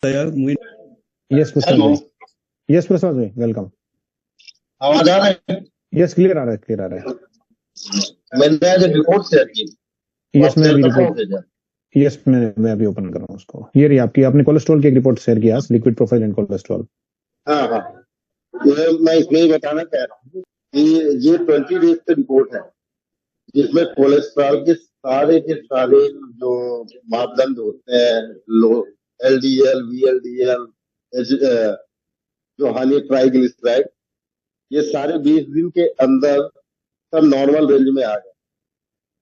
यार मुझे यस प्रसाद हेलो, भाई, यस प्रसाद भाई, वेलकम। आवाज आ रहा है? यस, क्लियर आ रहा है, क्लियर आ रहा है। मैंने आज एक रिपोर्ट शेयर की, वो यस आप मैं शेयर अभी कर रिपोर्ट, पाओगे क्या? यस मैं अभी ओपन कर रहा हूँ उसको। ये रही आपकी, आपने कोलेस्ट्रॉल की एक रिपोर्ट शेयर किया, लिक्विड प्रोफाइल एंड कोलेस्ट्रॉल। हाँ हाँ, ये मैं इसमें ही बताना चाह रहा हूँ कि ये 20 डेज की रिपोर्ट है, जिसमें कोलेस्ट्रॉल के सारे जो मापदंड होते हैं, लो LDL, VLDL, जो हानि ट्राइग्लिसराइड, ये सारे 20 दिन के अंदर सब नॉर्मल रेंज में आ गए।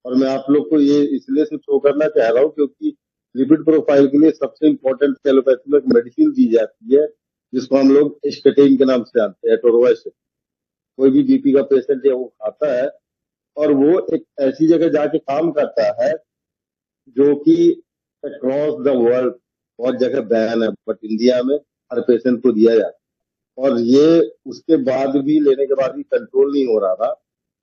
और मैं आप लोग को ये इसलिए से शो करना चाह रहा हूँ क्योंकि लिपिड प्रोफाइल के लिए सबसे इम्पोर्टेंट एलोपैथी में एक मेडिसिन दी जाती है, जिसको हम लोग स्टेटिन के नाम से जानते हैं, एटोरोवाइसिन। कोई भी बीपी का पेशेंट है वो खाता है, और वो एक ऐसी जगह जाके काम करता है जो कि अक्रॉस द वर्ल्ड बहुत जगह बैन है, बट इंडिया में हर पेशेंट को दिया जाता है। और ये उसके बाद भी, लेने के बाद भी कंट्रोल नहीं हो रहा था,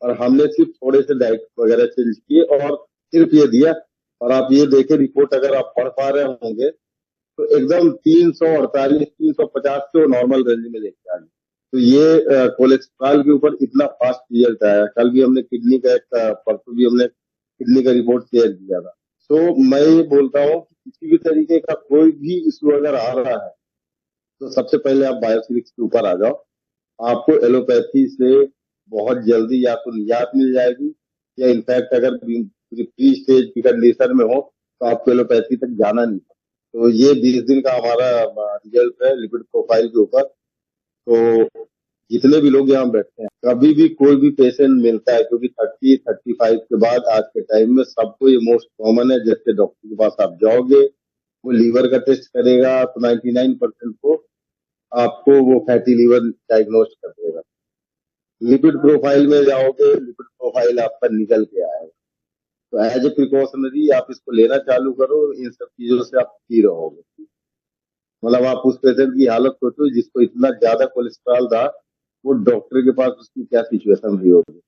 और हमने सिर्फ थोड़े से डाइट वगैरह चेंज किए और सिर्फ ये दिया। और आप ये देखे रिपोर्ट, अगर आप पढ़ पा रहे होंगे तो एकदम 348 350 से वो नॉर्मल रेंज में लेके आ गए। तो ये कोलेस्ट्रॉल के ऊपर इतना फास्ट रिजल्ट आया। कल भी हमने किडनी का परसों भी हमने किडनी का रिपोर्ट शेयर किया था। तो मैं ये बोलता हूँ कि किसी भी तरीके का कोई भी इशू अगर आ रहा है तो सबसे पहले आप बायोफिजिक्स के ऊपर आ जाओ। आपको एलोपैथी से बहुत जल्दी या तो निजात मिल जाएगी, या इनफैक्ट अगर प्री स्टेज की कंडीशन में हो तो आपको एलोपैथी तक जाना नहीं। तो ये 20 दिन का हमारा रिजल्ट है लिपिड प्रोफाइल के ऊपर। तो जितने भी लोग यहाँ बैठे हैं, कभी भी कोई भी पेशेंट मिलता है, क्योंकि 30-35 के बाद आज के टाइम में सबको ये मोस्ट कॉमन है। जैसे डॉक्टर के पास आप जाओगे, वो लीवर का टेस्ट करेगा तो 99% को आपको वो फैटी लीवर डायग्नोज कर देगा। लिपिड प्रोफाइल में जाओगे, लिपिड प्रोफाइल आपका निकल के आएगा। तो एज ए प्रिकॉशनरी आप इसको लेना चालू करो, इन सब चीजों से आप फ्री रहोगे। मतलब आप उस पेशेंट की हालत सोचो जिसको इतना ज्यादा कोलेस्ट्रॉल था, वो डॉक्टर के पास उसकी क्या सिचुएशन रही होगी।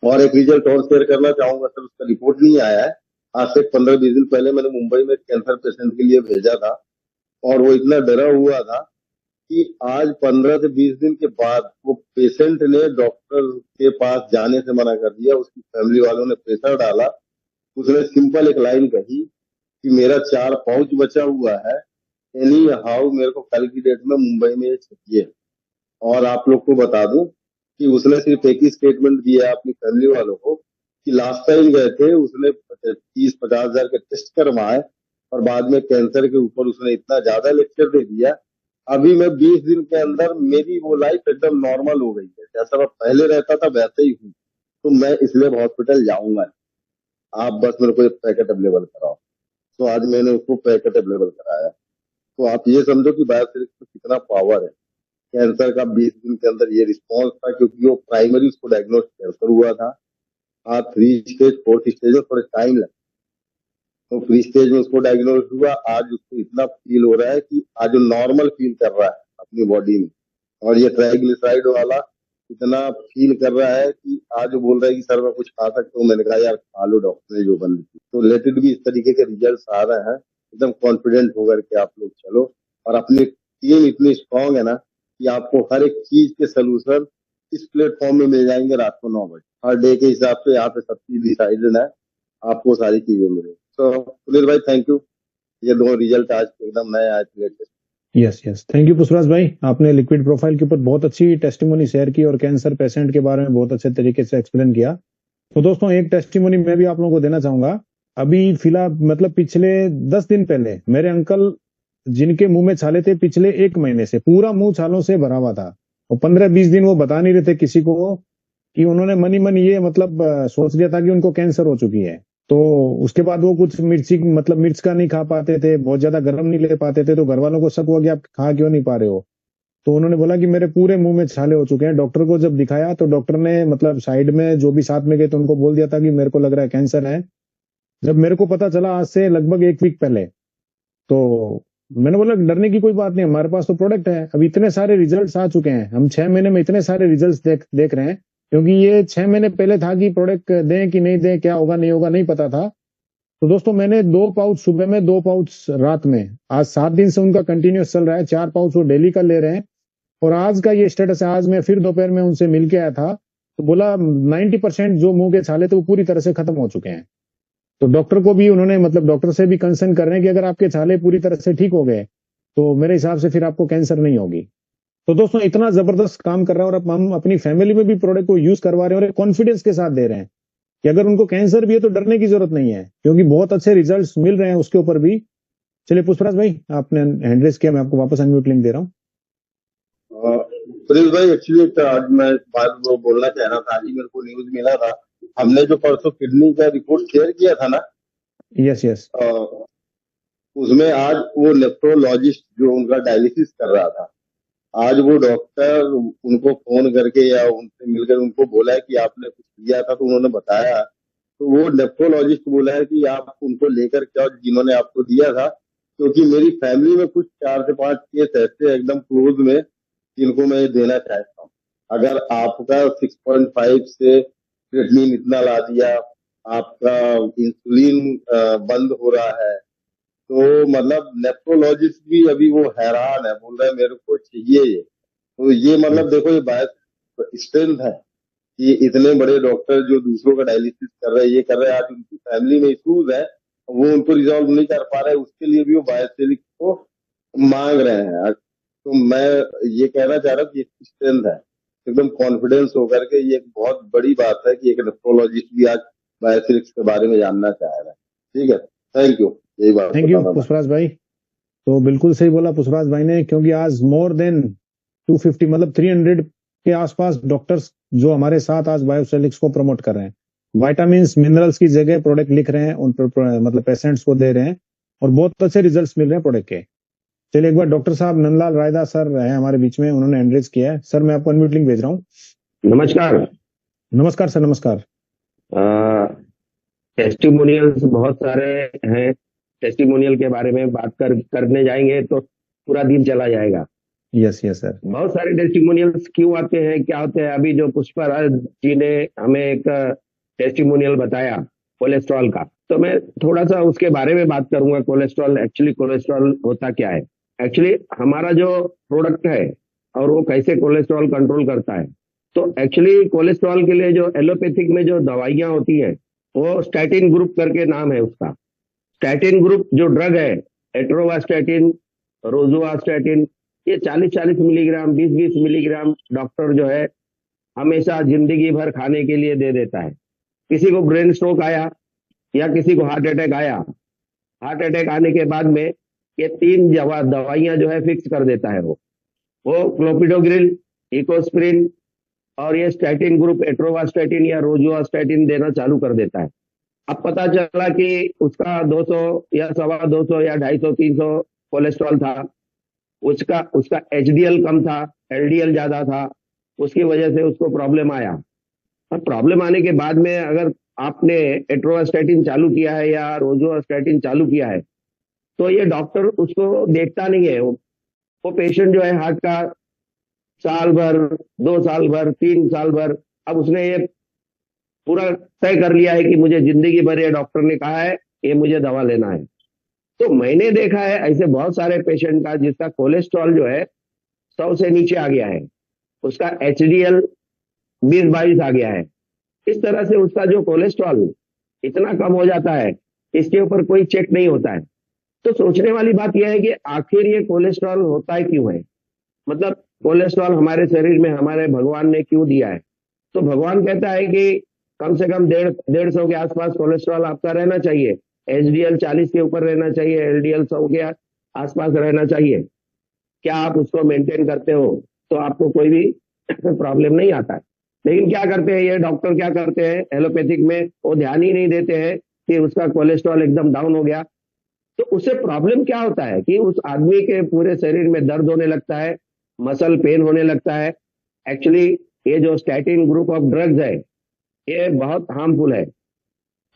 और एक रिजल्ट और शेयर करना चाहूंगा सर, उसका रिपोर्ट नहीं आया है। आज से 15-20 दिन पहले मैंने मुंबई में कैंसर पेशेंट के लिए भेजा था, और वो इतना डरा हुआ था कि आज 15 से 20 दिन के बाद वो पेशेंट ने डॉक्टर के पास जाने से मना कर दिया। उसकी फैमिली वालों ने प्रेशर डाला। उसने सिंपल एक लाइन कही कि मेरा 4 पाउच बचा हुआ है, एनी हाउ मेरे को कल की डेट में मुंबई में चाहिए। और आप लोग को बता दूं कि उसने सिर्फ एक ही स्टेटमेंट दिया अपनी फैमिली वालों को कि लास्ट टाइम गए थे, उसने 30-50 हजार के टेस्ट करवाए, और बाद में कैंसर के ऊपर उसने इतना ज्यादा लेक्चर दे दिया। अभी मैं 20 दिन के अंदर मेरी वो लाइफ एकदम नॉर्मल हो गई है, जैसा मैं पहले रहता था वैसे ही हूँ। तो मैं इसलिए हॉस्पिटल जाऊंगा, आप बस मेरे को एक पैकेट अवेलेबल कराओ। तो आज मैंने उसको पैकेट अवेलेबल कराया। तो आप ये समझो कि बायोफिजिक्स में कितना पावर है। कैंसर का 20 दिन के अंदर ये रिस्पॉन्स था, क्योंकि वो प्राइमरी उसको डायग्नोस कैंसर हुआ था। आज 3 स्टेज 4th स्टेज में थोड़े टाइम लगा, तो प्री स्टेज में उसको डायग्नोस हुआ। आज उसको इतना फील हो रहा है कि आज वो नॉर्मल फील कर रहा है अपनी बॉडी में। और ये ट्राइग्लिसराइड वाला इतना फील कर रहा है कि आज वो बोल रहा है कि सर मैं कुछ खा सकता हूँ। मैंने कहा यार खा लो, डॉक्टर ने जो बंद की। तो लेटेड भी इस तरीके के रिजल्ट आ रहे हैं। एकदम कॉन्फिडेंट होकर के आप लोग चलो, और अपनी टीम इतनी स्ट्रांग है ना कि आपको हर एक चीज के सोल्यूशन इस प्लेटफॉर्म में मिल जाएंगे रात को 9 बजे। हर डे के हिसाब से यहाँ पे सब चीज डिसाइडेड है, आपको सारी चीजें मिलेंगी। तो सुनील भाई थैंक यू, ये 2 रिजल्ट आज एकदम नए आए latest. Yes yes, thank you Pushpraj भाई, आपने लिक्विड प्रोफाइल के ऊपर बहुत अच्छी टेस्टिमोनी शेयर की और कैंसर पेशेंट के बारे में बहुत अच्छे तरीके से एक्सप्लेन किया। तो दोस्तों एक टेस्टिमोनी मैं भी आप लोगों को देना चाहूंगा। अभी फिलहाल मतलब पिछले 10 दिन पहले मेरे अंकल, जिनके मुंह में छाले थे, पिछले 1 महीने से पूरा मुंह छालों से भरा हुआ था, और 15-20 दिन वो बता नहीं रहे थे किसी को कि उन्होंने मन ही मन ये मतलब सोच लिया था कि उनको कैंसर हो चुकी है। तो उसके बाद वो कुछ मिर्ची मतलब मिर्च का नहीं खा पाते थे, बहुत ज्यादा गर्म नहीं ले पाते थे। तो घर वालों को शक हुआ कि आप खा क्यों नहीं पा रहे हो। तो उन्होंने बोला कि मेरे पूरे मुंह में छाले हो चुके हैं। डॉक्टर को जब दिखाया तो डॉक्टर ने मतलब साइड में जो भी साथ में गए तो उनको बोल दिया था कि मेरे को लग रहा है कैंसर है। जब मेरे को पता चला आज से लगभग 1 वीक पहले, तो मैंने बोला डरने की कोई बात नहीं, हमारे पास तो प्रोडक्ट है। अब इतने सारे रिजल्ट्स आ चुके हैं, हम 6 महीने में इतने सारे रिजल्ट्स देख रहे हैं। क्योंकि ये 6 महीने पहले था कि प्रोडक्ट दें कि नहीं दें, क्या होगा नहीं होगा नहीं पता था। तो दोस्तों मैंने 2 पाउच सुबह में, 2 पाउच रात में, आज 7 दिन से उनका कंटिन्यूस चल रहा है। 4 पाउच वो डेली का ले रहे हैं। और आज का ये स्टेटस है, आज मैं फिर दोपहर में उनसे मिल के आया था, तो बोला 90% जो मुंह के छाले थे वो पूरी तरह से खत्म हो चुके हैं। तो डॉक्टर को भी उन्होंने, मतलब डॉक्टर से भी कंसर्न कर रहे हैं कि अगर आपके छाले पूरी तरह से ठीक हो गए तो मेरे हिसाब से फिर आपको कैंसर नहीं होगी। तो दोस्तों इतना जबरदस्त काम कर रहा है, और अब हम अपनी फैमिली में भी प्रोडक्ट को यूज करवा रहे हैं और कॉन्फिडेंस के साथ दे रहे हैं कि अगर उनको कैंसर भी है तो डरने की जरूरत नहीं है, क्योंकि बहुत अच्छे रिजल्ट्स मिल रहे हैं उसके ऊपर भी। चलिए पुष्पराज भाई, आपने हैंड रेस किया, मैं आपको वापस अनम्यूट लिंक दे रहा हूँ। प्रिंस भाई, एक्चुअली आज मैं बात वो बोलना चाह रहा था। आज ही मेरे को न्यूज मिला था, हमने जो परसों किडनी का रिपोर्ट शेयर किया था ना, यस यस। उसमें आज वो नेफ्रोलॉजिस्ट जो उनका डायलिसिस कर रहा था, आज वो डॉक्टर उनको फोन करके या उनसे मिलकर उनको बोला है कि आपने कुछ किया था, तो उन्होंने बताया। तो वो नेफ्रोलॉजिस्ट बोला है कि आप उनको लेकर के आओ जिन्होंने आपको दिया था, क्योंकि मेरी फैमिली में कुछ 4 से 5 केस ऐसे एकदम क्लोज में जिनको मैं देना चाहता हूँ। अगर आपका 6.5 से क्रिएटिनिन इतना ला दिया, आपका इंसुलिन बंद हो रहा है, तो मतलब नेफ्रोलॉजिस्ट भी अभी वो हैरान है, बोल रहा है मेरे को चाहिए ये। तो ये मतलब देखो, ये बात स्ट्रेंथ है कि इतने बड़े डॉक्टर जो दूसरों का डायलिसिस कर रहे हैं, ये कर रहे हैं। आज उनकी फैमिली में इश्यूज है, वो उनको रिजॉल्व नहीं कर पा रहे, उसके लिए भी वो बायोसेलिक को मांग रहे हैं। तो मैं ये कहना चाह रहा हूँ कि स्ट्रेंथ है, एकदम कॉन्फिडेंस होकर के। ये एक बहुत बड़ी बात है कि एक नेफ्रोलॉजिस्ट भी आज बायोसेलिक्स के बारे में जानना चाह रहा है। ठीक है, थैंक यू, यही बात थैंक यू बताना था। पुष्पराज भाई। तो बिल्कुल सही बोला पुष्पराज भाई ने, क्योंकि आज मोर देन 250, मतलब 300 के आसपास डॉक्टर्स जो हमारे साथ आज बायोसेलिक्स को प्रमोट कर रहे हैं, विटामिन मिनरल्स की जगह प्रोडक्ट लिख रहे हैं, उन पर मतलब पेशेंट्स को दे रहे हैं, और बहुत अच्छे रिजल्ट्स मिल रहे हैं प्रोडक्ट के। चलिए एक बार डॉक्टर साहब नंदलाल रायदा सर है हमारे बीच में, उन्होंने एंड्रेस किया है। सर मैं आपको अनम्यूट लिंक भेज रहा हूँ। नमस्कार। नमस्कार सर, नमस्कार। टेस्टिमोनियल्स बहुत सारे हैं, टेस्टिमोनियल के बारे में बात करने जाएंगे तो पूरा दिन चला जाएगा। Yes yes sir. बहुत सारे टेस्टिमोनियल्स क्यों आते हैं, क्या होते हैं? अभी जो पुष्पराज जी ने हमें एक टेस्टिमोनियल बताया कोलेस्ट्रॉल का, तो मैं थोड़ा सा उसके बारे में बात करूंगा। कोलेस्ट्रॉल, एक्चुअली कोलेस्ट्रॉल होता क्या है? एक्चुअली हमारा जो प्रोडक्ट है और वो कैसे कोलेस्ट्रॉल कंट्रोल करता है, तो एक्चुअली कोलेस्ट्रॉल के लिए जो एलोपैथिक में जो दवाइयां होती है, वो स्टैटिन ग्रुप करके नाम है उसका। स्टैटिन ग्रुप जो ड्रग है, एट्रोवास्टैटिन, रोजुवास्टैटिन, ये 40-40 मिलीग्राम, 20-20 मिलीग्राम डॉक्टर जो है हमेशा जिंदगी भर खाने के लिए दे देता है। किसी को ब्रेन स्ट्रोक आया या किसी को हार्ट अटैक आया, हार्ट अटैक आने के बाद में ये 3 दवाइयां जो है फिक्स कर देता है वो क्लोपिडोग्रिल, इकोस्प्रिन और ये स्टैटिन ग्रुप एट्रोवास्टैटिन या रोजुवास्टैटिन देना चालू कर देता है। अब पता चला कि उसका 200 या 250 या 250 300 कोलेस्ट्रॉल था, उसका उसका एचडीएल कम था, एलडीएल ज्यादा था, उसकी वजह से उसको प्रॉब्लम आया। अब प्रॉब्लम आने के बाद में अगर आपने एट्रोवास्टैटिन चालू किया है या रोजुवास्टैटिन चालू किया है, तो ये डॉक्टर उसको देखता नहीं है। वो पेशेंट जो है हार्ट का साल भर, 2 साल भर, 3 साल भर, अब उसने ये पूरा तय कर लिया है कि मुझे जिंदगी भर, ये डॉक्टर ने कहा है ये मुझे दवा लेना है। तो मैंने देखा है ऐसे बहुत सारे पेशेंट का जिसका कोलेस्ट्रॉल जो है 100 से नीचे आ गया है, उसका एचडीएल 20-22 आ गया है। इस तरह से उसका जो कोलेस्ट्रॉल इतना कम हो जाता है, इसके ऊपर कोई चेक नहीं होता है। तो सोचने वाली बात यह है कि आखिर ये कोलेस्ट्रॉल होता है क्यों है, मतलब कोलेस्ट्रॉल हमारे शरीर में हमारे भगवान ने क्यों दिया है? तो भगवान कहता है कि कम से कम 150 के आसपास कोलेस्ट्रॉल आपका रहना चाहिए, एचडीएल 40 के ऊपर रहना चाहिए, एलडीएल 100 के आसपास रहना चाहिए। क्या आप उसको मेंटेन करते हो तो आपको कोई भी प्रॉब्लम नहीं आता है। लेकिन क्या करते हैं ये डॉक्टर, क्या करते हैं एलोपैथिक में, वो ध्यान ही नहीं देते हैं कि उसका कोलेस्ट्रॉल एकदम डाउन हो गया। तो उससे प्रॉब्लम क्या होता है कि उस आदमी के पूरे शरीर में दर्द होने लगता है, मसल पेन होने लगता है। एक्चुअली ये जो स्टैटिन ग्रुप ऑफ ड्रग्स है, ये बहुत हार्मफुल है।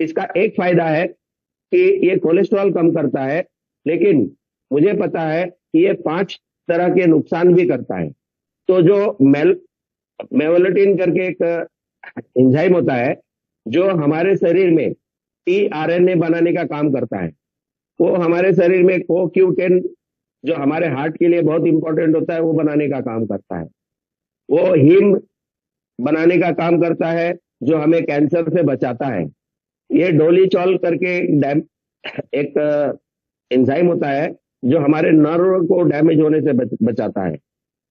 इसका एक फायदा है कि ये कोलेस्ट्रॉल कम करता है, लेकिन मुझे पता है कि ये 5 तरह के नुकसान भी करता है। तो जो मेवोलेटिन करके एक एंजाइम होता है जो हमारे शरीर में टीआरएनए बनाने का काम करता है। वो हमारे शरीर में CoQ10 जो हमारे हार्ट के लिए बहुत इंपॉर्टेंट होता है वो बनाने का काम करता है। वो हीम बनाने का काम करता है जो हमें कैंसर से बचाता है। ये डोलीचॉल करके एक एंजाइम होता है जो हमारे नर्व को डैमेज होने से बचाता है।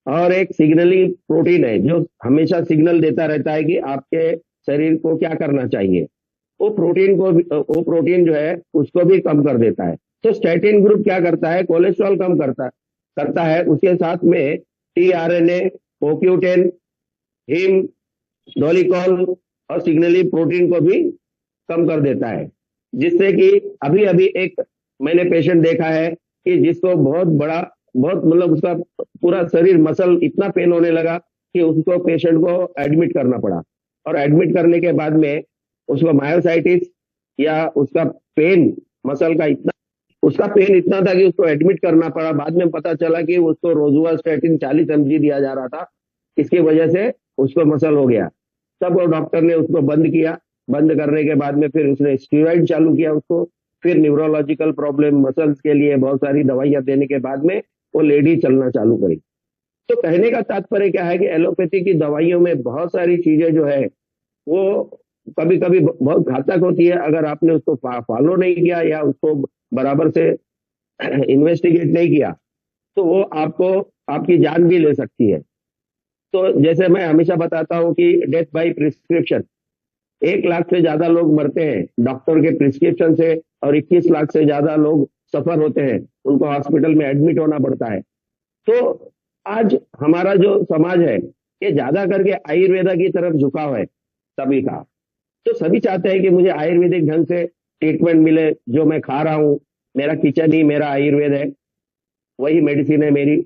और एक सिग्नलिंग प्रोटीन है जो हमेशा सिग्नल देता रहता है कि आपके शरीर को क्या करना चाहिए। वो प्रोटीन जो है उसको भी कम कर देता है। तो स्टैटिन ग्रुप क्या करता है, कोलेस्ट्रॉल कम करता है, उसके साथ में टीआरएनए, CoQ10, हीम, डोलिकॉल और सिग्नलिंग प्रोटीन को भी कम कर देता है। जिससे कि अभी अभी एक मैंने पेशेंट देखा है कि जिसको बहुत मतलब उसका पूरा शरीर मसल इतना पेन होने लगा कि उसको पेशेंट को एडमिट करना पड़ा। और एडमिट करने के बाद में उसको मायोसाइटिस या उसका पेन मसल का उसका पेन इतना था कि उसको एडमिट करना पड़ा। बाद में पता चला कि उसको रोजुवास्टैटिन 40 mg दिया जा रहा था, इसकी वजह से उसको मसल हो गया। तब वो डॉक्टर ने उसको बंद किया। बंद करने के बाद में फिर उसने स्टीरॉइड चालू किया उसको। फिर न्यूरोलॉजिकल प्रॉब्लम मसल्स के लिए बहुत सारी दवाइयां देने के बाद में वो लेडी चलना चालू करी। तो कहने का तात्पर्य क्या है कि एलोपैथी की दवाइयों में बहुत सारी चीजें जो है वो कभी कभी बहुत घातक होती है। अगर आपने उसको फॉलो नहीं किया या उसको बराबर से इन्वेस्टिगेट नहीं किया तो वो आपको आपकी जान भी ले सकती है। तो जैसे मैं हमेशा बताता हूँ कि डेथ बाय प्रिस्क्रिप्शन, 1 लाख से ज्यादा लोग मरते हैं डॉक्टर के प्रिस्क्रिप्शन से और 21 लाख से ज्यादा लोग सफर होते हैं, उनको हॉस्पिटल में एडमिट होना पड़ता है। तो आज हमारा जो समाज है ये ज्यादा करके आयुर्वेदा की तरफ झुकाव है सभी का। तो सभी चाहते हैं कि मुझे आयुर्वेदिक ढंग से ट्रीटमेंट मिले, जो मैं खा रहा हूँ मेरा किचन ही मेरा आयुर्वेद है, वही मेडिसिन है मेरी।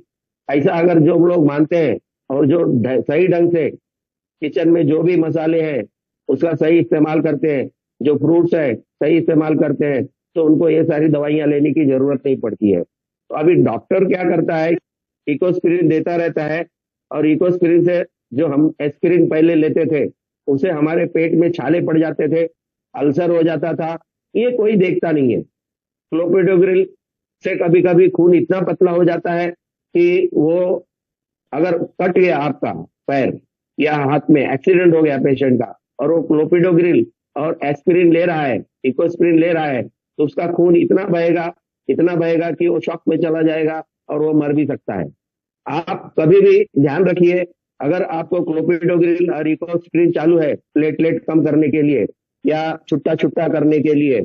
ऐसा अगर जो लोग मानते हैं और जो सही ढंग से किचन में जो भी मसाले हैं उसका सही इस्तेमाल करते हैं, जो फ्रूट्स है सही इस्तेमाल करते हैं, तो उनको ये सारी दवाइयां लेने की जरूरत नहीं पड़ती है। तो अभी डॉक्टर क्या करता है, इकोस्प्रिन देता रहता है और इकोस्प्रिन से जो हम एस्पिरिन पहले लेते थे उसे हमारे पेट में छाले पड़ जाते थे, अल्सर हो जाता था, ये कोई देखता नहीं है। क्लोपिडोग्रिल से कभी कभी खून इतना पतला हो जाता है कि वो अगर कट गया आपका पैर या हाथ में एक्सीडेंट हो गया पेशेंट का और वो क्लोपिडोग्रिल और एस्पिरिन ले रहा है, इकोस्प्रिन ले रहा है, तो उसका खून इतना बहेगा कि वो शॉक में चला जाएगा और वो मर भी सकता है। आप कभी भी ध्यान रखिए, अगर आपको क्लोपिडोग्रिल और इकोस्प्रिन चालू है प्लेटलेट कम करने के लिए या छुट्टा करने के लिए,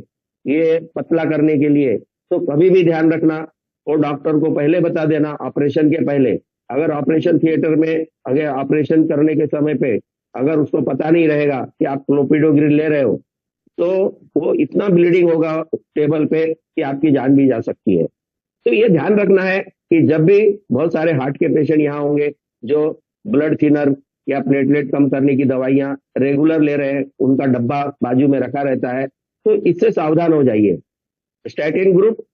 ये पतला करने के लिए, तो कभी भी ध्यान रखना वो डॉक्टर को पहले बता देना ऑपरेशन के पहले। अगर ऑपरेशन थिएटर में अगर ऑपरेशन करने के समय पे अगर उसको पता नहीं रहेगा कि आप क्लोपिडोग्रिल ले रहे हो तो वो इतना ब्लीडिंग होगा टेबल पे कि आपकी जान भी जा सकती है। तो ये ध्यान रखना है कि जब भी बहुत सारे हार्ट के पेशेंट यहाँ होंगे जो ब्लड थिनर या प्लेटलेट कम करने की दवाइयां रेगुलर ले रहे हैं, उनका डब्बा बाजू में रखा रहता है, तो इससे सावधान हो जाइए। स्टैटिन ग्रुप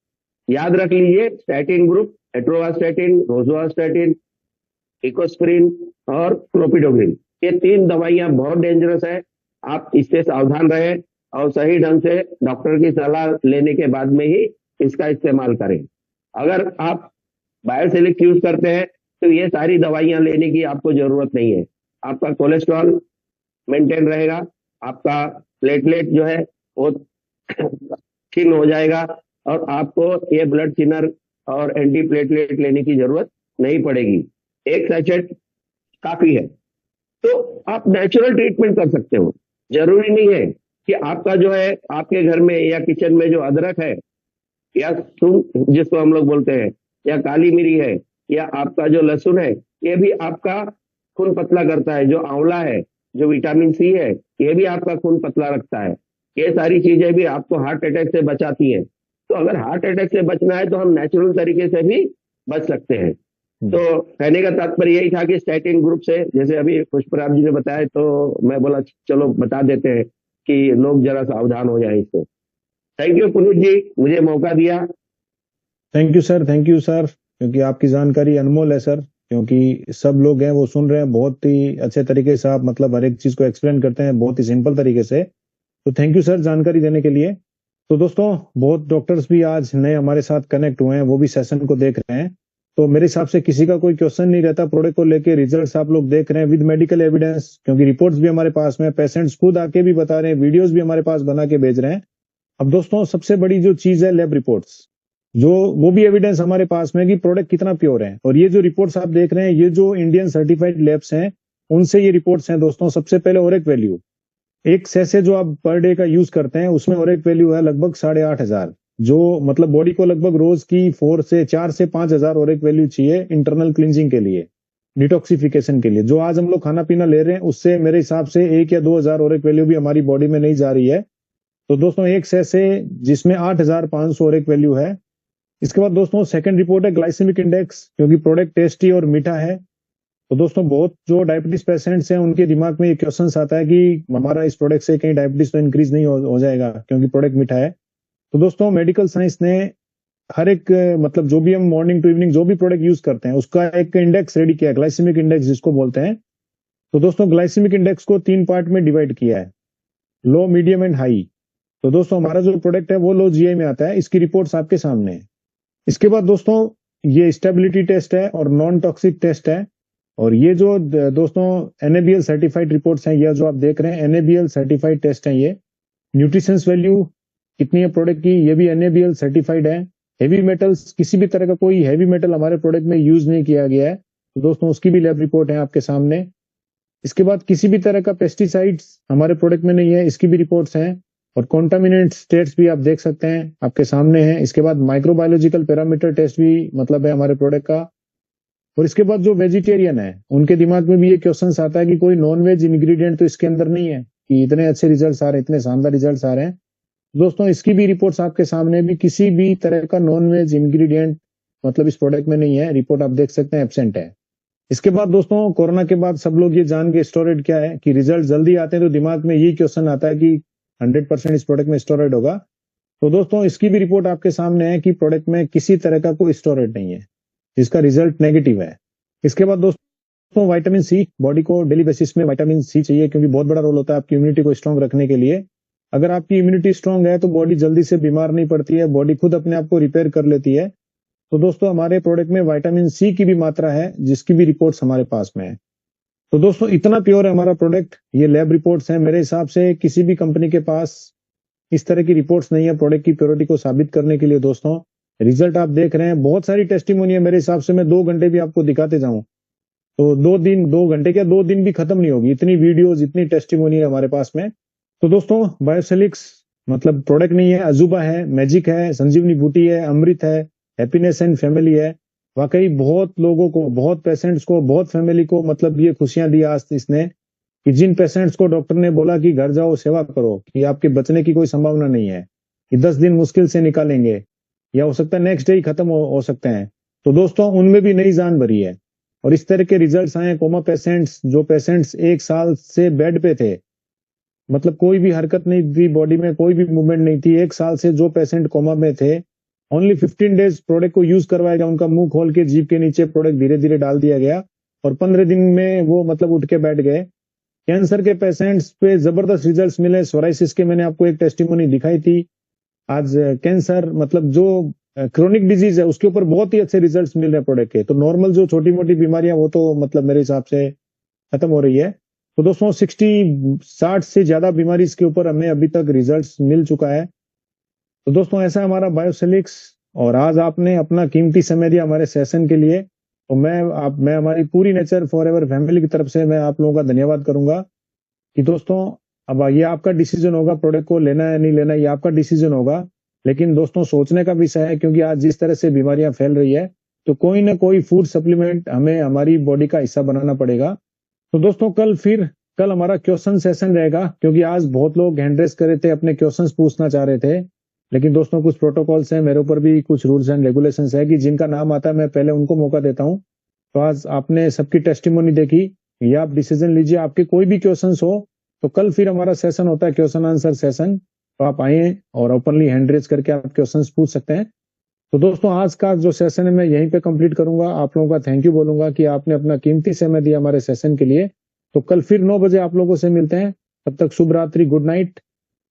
याद रख लीजिए, स्टैटिन ग्रुप एट्रोवास्टैटिन, रोजुवास्टैटिन, इकोस्प्रिन और क्लोपिडोग्रिल, ये 3 दवाइयां बहुत डेंजरस है। आप इससे सावधान रहें और सही ढंग से डॉक्टर की सलाह लेने के बाद में ही इसका इस्तेमाल करें। अगर आप बायोसेलिक्स यूज करते हैं तो ये सारी दवाइयां लेने की आपको जरूरत नहीं है। आपका कोलेस्ट्रॉल मेंटेन रहेगा, आपका प्लेटलेट जो है वो थिन हो जाएगा और आपको ये ब्लड थिनर और एंटी प्लेटलेट लेने की जरूरत नहीं पड़ेगी। एक सैचेट काफी है। तो आप नेचुरल ट्रीटमेंट कर सकते हो। जरूरी नहीं है कि आपका जो है आपके घर में या किचन में जो अदरक है या सूंठ जिसको हम लोग बोलते हैं या काली मिरी है या आपका जो लहसुन है, ये भी आपका खून पतला करता है। जो आंवला है, जो विटामिन सी है, ये भी आपका खून पतला रखता है। ये सारी चीजें भी आपको हार्ट अटैक से बचाती हैं। तो अगर हार्ट अटैक से बचना है तो हम नेचुरल तरीके से भी बच सकते हैं। तो कहने का तात्पर्य यही था कि स्टैटिन ग्रुप से, जैसे अभी पुष्पराज जी ने बताया, तो मैं बोला चलो बता देते हैं कि लोग जरा सावधान हो जाए इससे। थैंक यू पुनीत जी, मुझे मौका दिया। थैंक यू सर, क्योंकि आपकी जानकारी अनमोल है सर, क्योंकि सब लोग हैं वो सुन रहे हैं, बहुत ही अच्छे तरीके से आप मतलब हर एक चीज को एक्सप्लेन करते हैं बहुत ही सिंपल तरीके से। तो थैंक यू सर जानकारी देने के लिए। तो दोस्तों बहुत डॉक्टर्स भी आज नए हमारे साथ कनेक्ट हुए हैं, वो भी सेशन को देख रहे हैं। तो मेरे हिसाब से किसी का कोई क्वेश्चन नहीं रहता प्रोडक्ट को लेके, रिजल्ट्स आप लोग देख रहे हैं विद मेडिकल एविडेंस, क्योंकि रिपोर्ट्स भी हमारे पास में, पेशेंट्स खुद आके भी बता रहे हैं, वीडियोस भी हमारे पास बना के भेज रहे हैं। अब दोस्तों सबसे बड़ी जो चीज है लैब रिपोर्ट्स, जो वो भी एविडेंस हमारे पास में कि प्रोडक्ट कितना प्योर है। और ये जो रिपोर्ट्स आप देख रहे हैं, ये जो इंडियन सर्टिफाइड लैब्स हैं उनसे ये रिपोर्ट्स हैं दोस्तों। सबसे पहले ओरेक वैल्यू, एक सैसे जो आप पर डे का यूज करते हैं उसमें ओरेक वैल्यू है लगभग 8,500, जो मतलब बॉडी को लगभग रोज की 4 से 5,000 ओरेक वैल्यू चाहिए इंटरनल क्लींजिंग के लिए, डिटॉक्सिफिकेशन के लिए। जो आज हम लोग खाना पीना ले रहे हैं उससे मेरे हिसाब से 1 या 2,000 ओरेक वैल्यू भी हमारी बॉडी में नहीं जा रही है। तो दोस्तों एक सैसे जिसमें 8,500 ओरेक वैल्यू है। इसके बाद दोस्तों सेकंड रिपोर्ट है ग्लाइसेमिक इंडेक्स, क्योंकि प्रोडक्ट टेस्टी और मीठा है। तो दोस्तों बहुत जो डायबिटीज पेशेंट्स हैं उनके दिमाग में ये क्वेश्चन आता है कि हमारा इस प्रोडक्ट से कहीं डायबिटीज तो इंक्रीज नहीं हो जाएगा क्योंकि प्रोडक्ट मीठा है। तो दोस्तों मेडिकल साइंस ने हर एक मतलब जो भी हम मॉर्निंग टू इवनिंग जो भी प्रोडक्ट यूज करते हैं उसका एक इंडेक्स रेडी किया है, ग्लाइसेमिक इंडेक्स जिसको बोलते हैं। तो दोस्तों ग्लाइसेमिक इंडेक्स को 3 पार्ट में डिवाइड किया है, लो, मीडियम एंड हाई। तो दोस्तों हमारा जो प्रोडक्ट है वो लो जीआई में आता है, इसकी रिपोर्ट्स आपके सामने है। इसके बाद दोस्तों ये स्टेबिलिटी टेस्ट है और नॉन टॉक्सिक टेस्ट है। और ये जो दोस्तों NABL सर्टिफाइड रिपोर्ट्स हैं, ये जो आप देख रहे हैं NABL सर्टिफाइड टेस्ट है। ये न्यूट्रिशंस वैल्यू कितनी है प्रोडक्ट की, ये भी NABL सर्टिफाइड है। हेवी मेटल्स, किसी भी तरह का कोई हेवी मेटल हमारे प्रोडक्ट में यूज नहीं किया गया है, तो दोस्तों उसकी भी लैब रिपोर्ट है आपके सामने। इसके बाद किसी भी तरह का पेस्टिसाइड्स हमारे प्रोडक्ट में नहीं है, इसकी भी रिपोर्ट्स हैं। और कॉन्टामिनेंट स्टेट्स भी आप देख सकते हैं आपके सामने हैं। इसके बाद माइक्रोबायोलॉजिकल पैरामीटर टेस्ट भी मतलब है हमारे प्रोडक्ट का। और इसके बाद जो वेजिटेरियन है उनके दिमाग में भी ये क्वेश्चन आता है कि कोई नॉन वेज इंग्रेडिएंट तो इसके अंदर नहीं है, कि इतने अच्छे रिजल्ट्स आ रहे हैं, इतने शानदार रिजल्ट्स आ रहे हैं। दोस्तों इसकी भी रिपोर्ट्स आपके सामने, भी किसी भी तरह का नॉन वेज इंग्रेडिएंट मतलब इस प्रोडक्ट में नहीं है, रिपोर्ट आप देख सकते हैं एब्सेंट है। इसके बाद दोस्तों कोरोना के बाद सब लोग ये जान के स्टोरेड क्या है कि रिजल्ट जल्दी आते हैं, तो दिमाग में यही क्वेश्चन आता है कि 100% इस प्रोडक्ट में स्टोरेड होगा। तो दोस्तों इसकी भी रिपोर्ट आपके सामने है कि प्रोडक्ट में किसी तरह का कोई स्टोरेज नहीं है, जिसका रिजल्ट नेगेटिव है। इसके बाद दोस्तों विटामिन सी, बॉडी को डेली बेसिस में विटामिन सी चाहिए, क्योंकि बहुत बड़ा रोल होता है आपकी इम्यूनिटी को स्ट्रांग रखने के लिए। अगर आपकी इम्यूनिटी स्ट्रांग है तो बॉडी जल्दी से बीमार नहीं पड़ती है, बॉडी खुद अपने आप को रिपेयर कर लेती है। तो दोस्तों हमारे प्रोडक्ट में विटामिन सी की भी मात्रा है, जिसकी भी रिपोर्ट्स हमारे पास में है। तो दोस्तों इतना प्योर है हमारा प्रोडक्ट, ये लैब रिपोर्ट्स हैं। मेरे हिसाब से किसी भी कंपनी के पास इस तरह की रिपोर्ट्स नहीं है प्रोडक्ट की प्योरिटी को साबित करने के लिए। दोस्तों रिजल्ट आप देख रहे हैं, बहुत सारी टेस्टिमोनी है। मेरे हिसाब से मैं 2 घंटे भी आपको दिखाते जाऊं तो 2 घंटे क्या 2 दिन भी खत्म नहीं होगी, इतनी वीडियोज इतनी टेस्टिमोनी है हमारे पास में। तो दोस्तों बायोसेलिक्स मतलब प्रोडक्ट नहीं है, अजूबा है, मैजिक है, संजीवनी बूटी है, अमृत है, हैप्पीनेस एंड फैमिली है। वाकई बहुत लोगों को, बहुत पेशेंट्स को, बहुत फैमिली को मतलब ये खुशियां दी आज इसने, कि जिन पेशेंट्स को डॉक्टर ने बोला कि घर जाओ सेवा करो, कि आपके बचने की कोई संभावना नहीं है, कि 10 दिन मुश्किल से निकालेंगे या हो सकता है नेक्स्ट डे ही खत्म हो सकते हैं, तो दोस्तों उनमें भी नई जान भरी है। और इस तरह के रिजल्ट्स आए। कोमा पेशेंट्स, जो पेशेंट्स 1 साल से बेड पे थे, मतलब कोई भी हरकत नहीं थी बॉडी में, कोई भी मूवमेंट नहीं थी, 1 साल से जो पेशेंट कोमा में थे, ओनली 15 डेज प्रोडक्ट को यूज करवाया गया, उनका मुंह खोल के जीभ के नीचे प्रोडक्ट धीरे धीरे डाल दिया गया और 15 दिन में वो मतलब उठ के बैठ गए। कैंसर के पेशेंट्स पे जबरदस्त रिजल्ट्स मिले। सोराइसिस के मैंने आपको एक टेस्टिमोनी दिखाई थी। आज कैंसर मतलब जो क्रोनिक डिजीज है उसके ऊपर बहुत ही अच्छे रिजल्ट्स मिल रहे हैं प्रोडक्ट के। तो नॉर्मल जो छोटी मोटी बीमारियां वो तो मतलब मेरे हिसाब से खत्म हो रही है। तो दोस्तों 60 से ज्यादा बीमारी के ऊपर हमें अभी तक रिजल्ट्स मिल चुका है। तो दोस्तों ऐसा हमारा बायोसेलिक्स, और आज आपने अपना कीमती समय दिया हमारे सेशन के लिए, तो मैं हमारी पूरी नेचर फॉरएवर फैमिली की तरफ से मैं आप लोगों का धन्यवाद करूंगा। कि दोस्तों अब ये आपका डिसीजन होगा, प्रोडक्ट को लेना है नहीं लेना, ये आपका डिसीजन होगा। लेकिन दोस्तों सोचने का विषय है, क्योंकि आज जिस तरह से बीमारियां फैल रही है, तो कोई ना कोई फूड सप्लीमेंट हमें हमारी बॉडी का हिस्सा बनाना पड़ेगा। तो दोस्तों कल हमारा क्वेश्चन सेशन रहेगा, क्योंकि आज बहुत लोग हैंड रेस कर रहे थे, अपने क्वेश्चंस पूछना चाह रहे थे। लेकिन दोस्तों कुछ प्रोटोकॉल्स हैं, मेरे ऊपर भी कुछ रूल्स एंड रेगुलेशंस है कि जिनका नाम आता है मैं पहले उनको मौका देता हूं। तो आज आपने सबकी टेस्टिमोनी देखी, ये आप डिसीजन लीजिए। आपके कोई भी क्वेश्चंस हो तो कल फिर हमारा सेशन होता है, क्वेश्चन आंसर सेशन। तो आप आए और ओपनली हैंड रेस करके आप क्वेश्चंस पूछ सकते हैं। तो दोस्तों आज का जो सेशन है मैं यहीं पे कंप्लीट करूंगा। आप लोगों का थैंक यू बोलूंगा कि आपने अपना कीमती समय दिया हमारे सेशन के लिए। तो कल फिर 9 बजे आप लोगों से मिलते हैं। तब तक शुभ रात्रि, good night.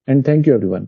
And thank you everyone.